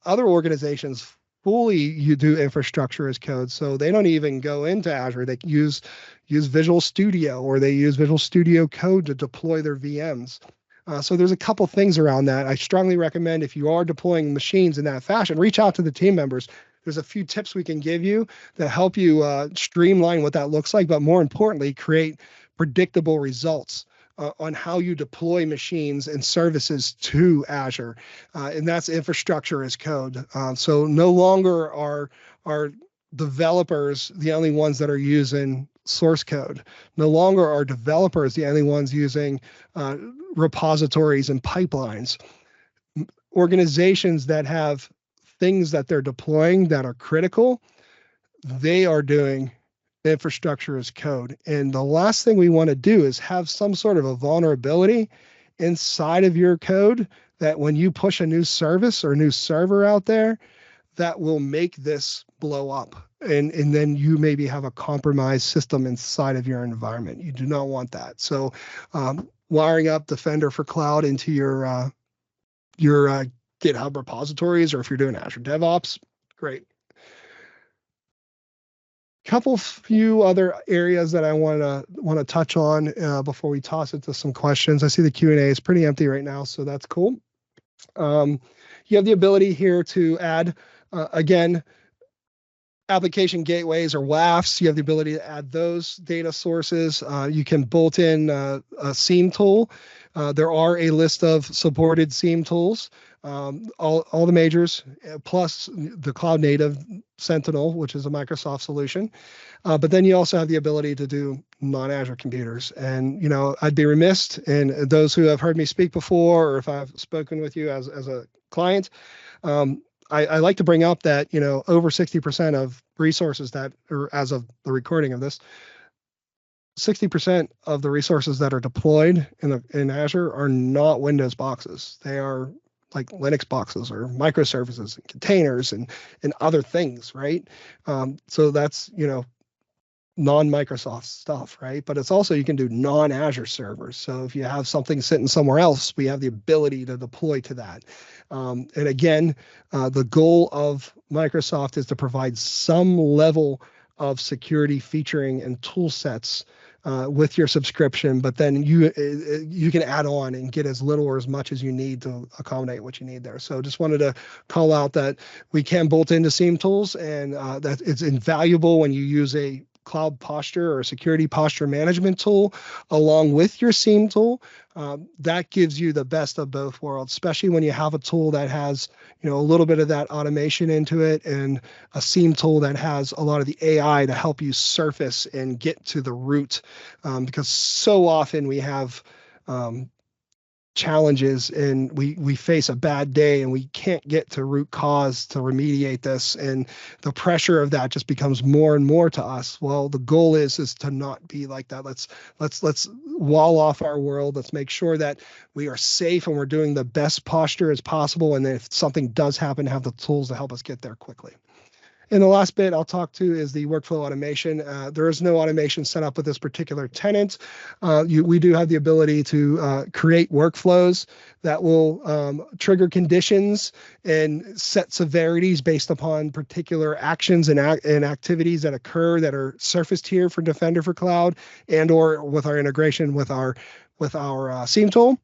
Other organizations fully you do infrastructure as code, so they don't even go into Azure. They use Visual Studio, or they use Visual Studio Code to deploy their VMs. So there's a couple things around that. I strongly recommend, if you are deploying machines in that fashion, reach out to the team members. There's a few tips we can give you that help you streamline what that looks like, but more importantly, create predictable results on how you deploy machines and services to Azure. And that's infrastructure as code. So no longer are developers the only ones that are using source code. No longer are developers the only ones using repositories and pipelines. Organizations that have things that they're deploying that are critical, they are doing infrastructure as code. And the last thing we want to do is have some sort of a vulnerability inside of your code that when you push a new service or new server out there, that will make this blow up. And then you maybe have a compromised system inside of your environment. You do not want that. So wiring up Defender for Cloud into your GitHub repositories, or if you're doing Azure DevOps, great. Few other areas that I want to touch on before we toss it to some questions. I see the Q&A is pretty empty right now, so that's cool. You have the ability here to add, again, application gateways or WAFs. You have the ability to add those data sources. You can bolt in a SIEM tool. There are a list of supported SIEM tools, all the majors, plus the cloud native Sentinel, which is a Microsoft solution. But then you also have the ability to do non-Azure computers. And, I'd be remiss, and those who have heard me speak before, or if I've spoken with you as a client, I like to bring up that, over 60% of resources that, or as of the recording of this, 60% of the resources that are deployed in Azure are not Windows boxes. They are like Linux boxes or microservices and containers and other things, right? So that's, non-Microsoft stuff, right? But it's also, you can do non-Azure servers. So if you have something sitting somewhere else, we have the ability to deploy to that. And again, the goal of Microsoft is to provide some level of security featuring and tool sets with your subscription, but then you can add on and get as little or as much as you need to accommodate what you need there. So just wanted to call out that we can bolt into SIEM tools, and that it's invaluable when you use a cloud posture or a security posture management tool along with your SIEM tool. That gives you the best of both worlds, especially when you have a tool that has, a little bit of that automation into it, and a SIEM tool that has a lot of the AI to help you surface and get to the root. Because so often we have challenges and we face a bad day and we can't get to root cause to remediate this, and the pressure of that just becomes more and more to us. Well, the goal is to not be like that. Let's wall off our world. Let's make sure that we are safe and we're doing the best posture as possible, and then if something does happen, have the tools to help us get there quickly. And the last bit I'll talk to is the workflow automation. There is no automation set up with this particular tenant. We do have the ability to create workflows that will trigger conditions and set severities based upon particular actions and activities that occur that are surfaced here for Defender for Cloud, and or with our integration with our SIEM tool.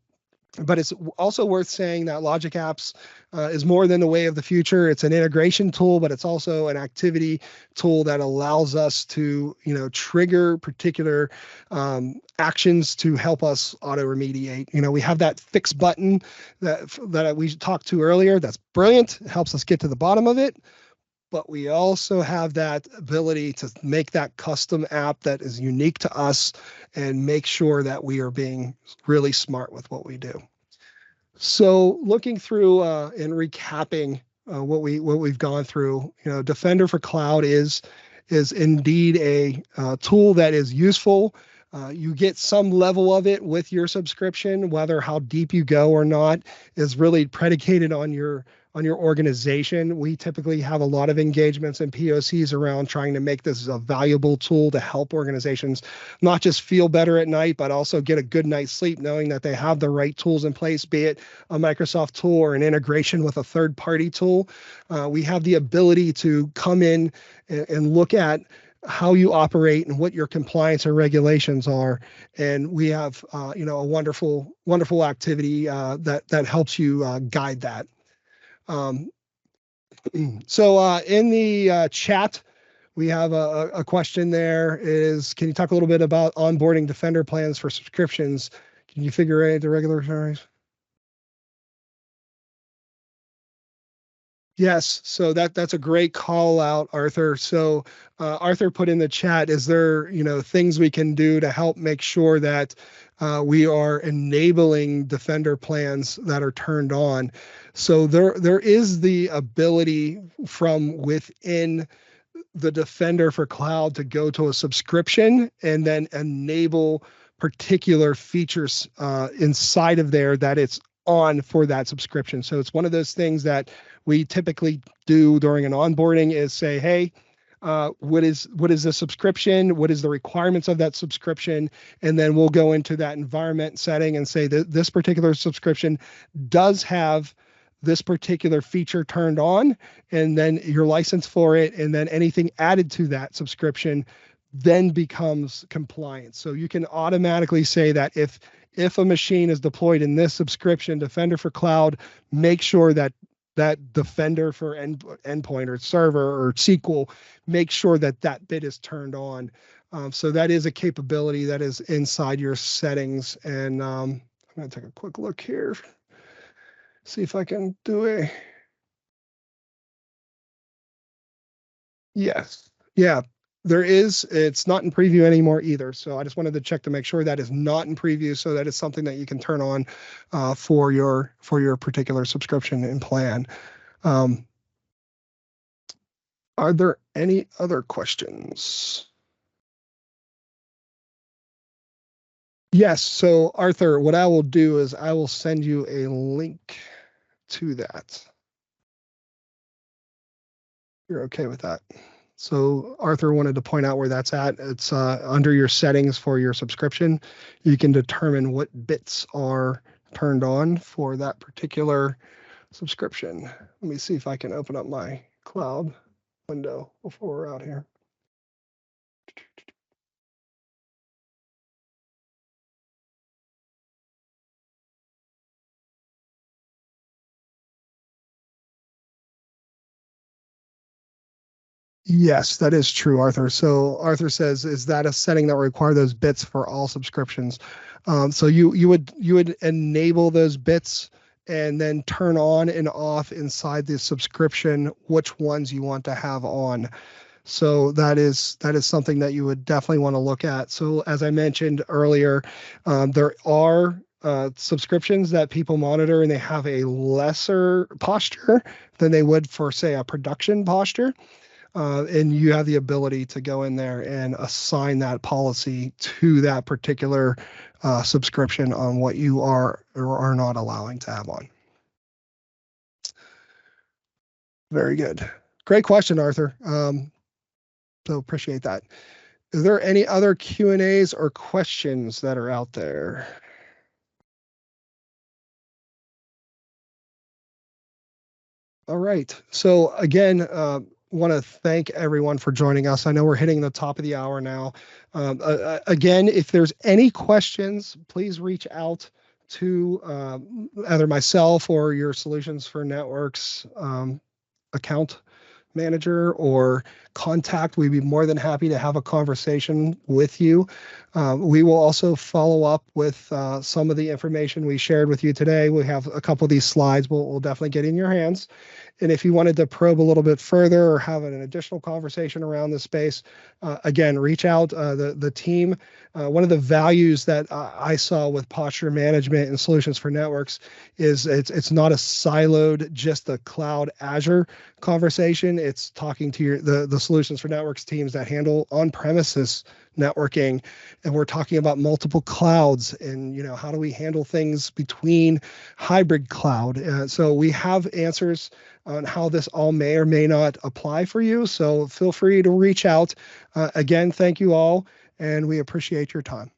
But it's also worth saying that Logic Apps is more than the way of the future. It's an integration tool, but it's also an activity tool that allows us to, trigger particular actions to help us auto-remediate. We have that fix button that we talked to earlier. That's brilliant. It helps us get to the bottom of it. But we also have that ability to make that custom app that is unique to us and make sure that we are being really smart with what we do. So looking through and recapping what we've gone through, Defender for Cloud is indeed a tool that is useful. You get some level of it with your subscription. Whether how deep you go or not is really predicated on your organization. We typically have a lot of engagements and POCs around trying to make this a valuable tool to help organizations not just feel better at night, but also get a good night's sleep knowing that they have the right tools in place, be it a Microsoft tool or an integration with a third-party tool. We have the ability to come in and look at how you operate and what your compliance or regulations are, and we have a wonderful activity that helps you guide that. So in the chat, we have a question there is, can you talk a little bit about onboarding Defender plans for subscriptions? Can you figure out the regulatories? Yes, so that's a great call out, Arthur. So Arthur put in the chat, is there things we can do to help make sure that we are enabling Defender plans that are turned on? So there is the ability from within the Defender for Cloud to go to a subscription and then enable particular features inside of there that it's on for that subscription. So it's one of those things that we typically do during an onboarding is say, hey, what is the subscription? What is the requirements of that subscription? And then we'll go into that environment setting and say that this particular subscription does have this particular feature turned on, and then your license for it, and then anything added to that subscription then becomes compliant. So you can automatically say that if a machine is deployed in this subscription, Defender for Cloud, make sure that Defender for endpoint or server or SQL, make sure that bit is turned on. So that is a capability that is inside your settings. And I'm going to take a quick look here. See if I can do a. Yes. Yeah, there is. It's not in preview anymore either. So I just wanted to check to make sure that is not in preview, so that is something that you can turn on for your particular subscription and plan. Are there any other questions? Yes. So Arthur, what I will do is I will send you a link to that. You're okay with that? So Arthur wanted to point out where that's at. It's under your settings for your subscription. You can determine what bits are turned on for that particular subscription. Let me see if I can open up my cloud window before we're out here. Yes, that is true, Arthur. So Arthur says, is that a setting that will require those bits for all subscriptions? So you would enable those bits and then turn on and off inside the subscription which ones you want to have on. So that is something that you would definitely want to look at. So as I mentioned earlier, there are subscriptions that people monitor and they have a lesser posture than they would for, say, a production posture. And you have the ability to go in there and assign that policy to that particular subscription on what you are or are not allowing to have on. Very good. Great question, Arthur. So appreciate that. Is there any other Q&As or questions that are out there? All right. So again, want to thank everyone for joining us. I know we're hitting the top of the hour now. Again, if there's any questions, please reach out to either myself or your Solutions for Networks account manager or contact. We'd be more than happy to have a conversation with you. We will also follow up with some of the information we shared with you today. We have a couple of these slides we'll definitely get in your hands. And if you wanted to probe a little bit further or have an additional conversation around this space, again, reach out. The team. One of the values that I saw with posture management and solutions for networks is it's not a siloed, just the cloud Azure conversation. It's talking to the solutions for networks teams that handle on-premises networking, and we're talking about multiple clouds and how do we handle things between hybrid cloud. So we have answers on how this all may or may not apply for you. So feel free to reach out. Again, thank you all, and we appreciate your time.